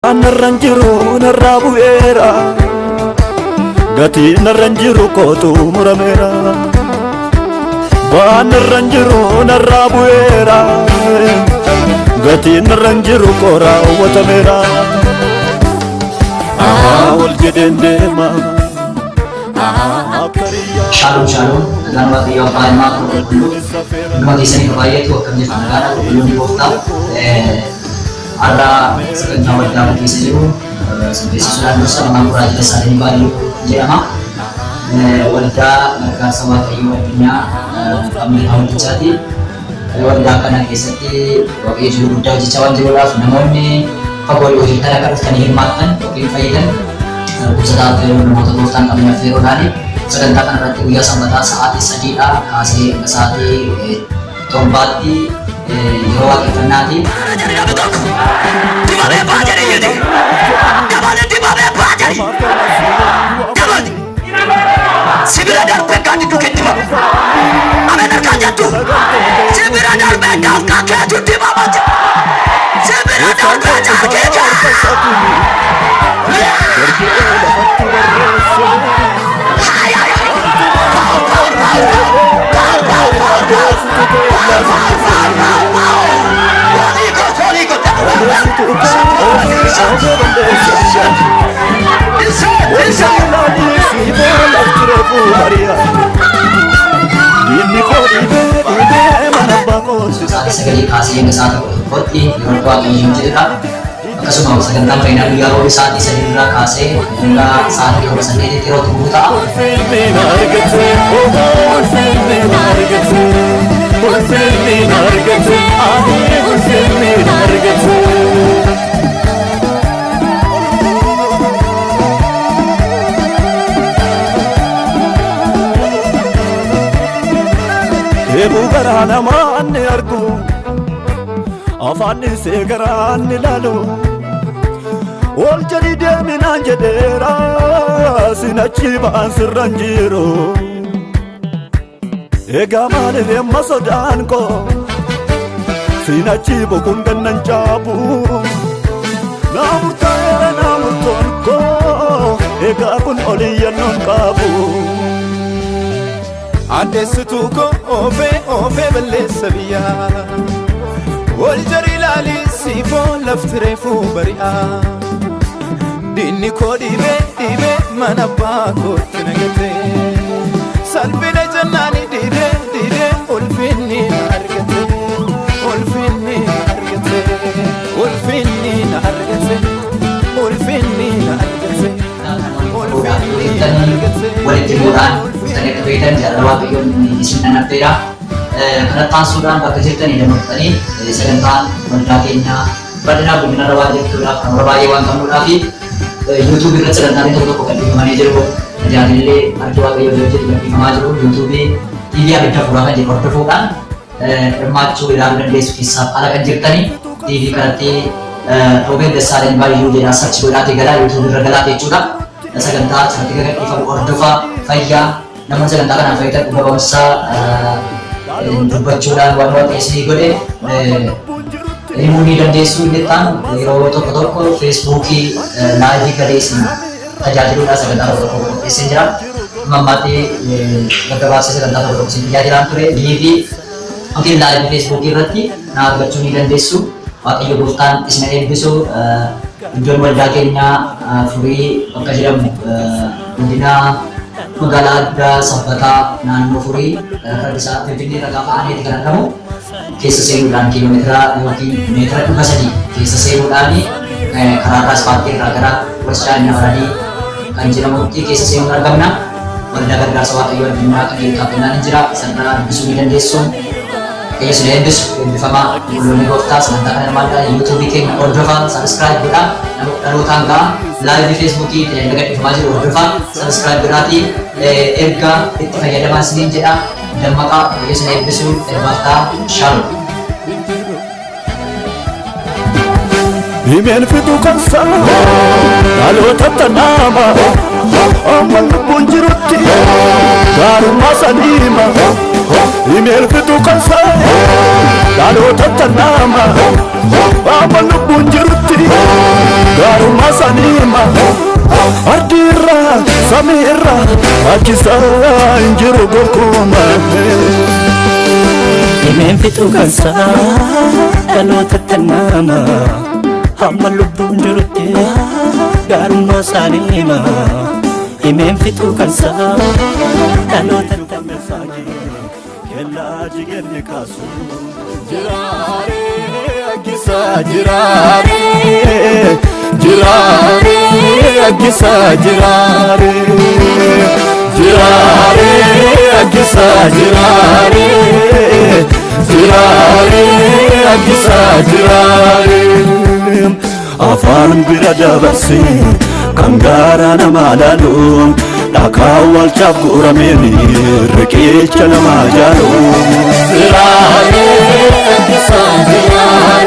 Narranjiru narrabu era gati narranjiru kotu muramera Ban narranjiru narrabu era gati narranjiru kora watamera Awal jedendema Shalom shalom dengan waktu yang panjang dulu bagi seni kebaya itu akan jadi negara belum dibofta ada sekitar dalam kisah itu sampai sesudah bersama Raja Desa ini baru jama wanita mereka sama kayu punya kami tahu dijadi wanita kana kisah itu waktu itu udah dicawan jelas namun ni kabur kita akan hikmatan oke faidan pusat itu motor boftan kami Firulani sedangkan rati uya sambata saat sadia kasih kesati tombati Yowa Fernandi di mana baca dia ni? Kamu di mana baca ni? Kamu sibira dar pekan itu kita mana? Apa nak kerja tu? Sibira dar pekan kakek tu di mana baca? Sibira dar pekan kita. Sekali kasih yang satu putih berkuat yang cerita kesumau sedangkan pena dia roh saat disedira kasih hingga saat dia sendiri tiro tubuta Ebu garana manne argu afani se garani lalu ol jadi demina jedera sinachi ban sirranjiro ega mane masodan ko sinachi bokun ganan chabu namuton ko ega kun oliyanon kabu Adesutuko ofe belesabia Waljari lali sifo laftirefu baria Dini ko dibe manabako tinagate Salbina jannani dide ulfinni nargate Ulfinni nargate Ulfinni nargate Ulfinni nargate Ulfinni nargate Tadi kebetulan jalan waktu yang isinya napera, kereta sudah bekerja ni dalam tadi, sedangkan mendakinya pada benar wajib sudah berbagai wanita lagi, YouTube kita sedangkan itu untuk bukan manajer, jadi le ada waktu yang jadi manajer YouTube TV ada kurang jadi portfolio, remaja dalam desa kisah ala kerja tadi, TV kerati Robert Desalegn baru jadi search berarti gara YouTube bergerak itu juga, sedangkan seperti kita ordofa, faya namun saya katakan apa itu beberapa masa berbacuran warna isi gede ini dan desu detan iro toko Facebooki live kali sini aja dulu saya katakan isi jalan memati beberapa saya katakan sini jadi lanture di mungkin live Facebooki berarti nah bercuni dan desu waktu itu bukan ismail desu tujuan berdakinya free pengkajian Medina Magalada Sabata nan Mufuri di saat ini rakaman ini dengan kamu kisah sebulan kilometer juga saja kisah sebulan ini karena seperti ragara percaya berani kanjeng mukti kisah sebulan kami nak berdagang dasar waktu yang dimana di kapinan jerak serta bisumi dan desu kayak sudah habis bersama belum dikota sementara ada YouTube bikin orderan subscribe kita lalu tangga live di Facebook dan dekat informasi orderan subscribe berarti erga itu kayak ada masih jeda dan maka kayak sudah habis terbata shalom Imen fitu kansa lalu tatanama amal punjiruti garu masa lima Imen fitu kansa dhaloota tannaama amma lubbuun jirutti gaarummaa saniima ardiirra samiirra akkisaa hin jiru gonkuuma himeen fixuu kansaa dhaloota tannaama amma lubbuun jirutti gaarummaa saniima himeen fixuu kansaa dhaloota tannaama kellaa jigeenye kaasu jiraare akkisa jiraare jiraare akkisa jiraare jiraare akkisa jiraare jiraare akkisa jiraare afaan bira dabarse kan gaara nama laalu dhakaa walchaaf guurameen riqicha nama jaalu jiraare akkisa jiraare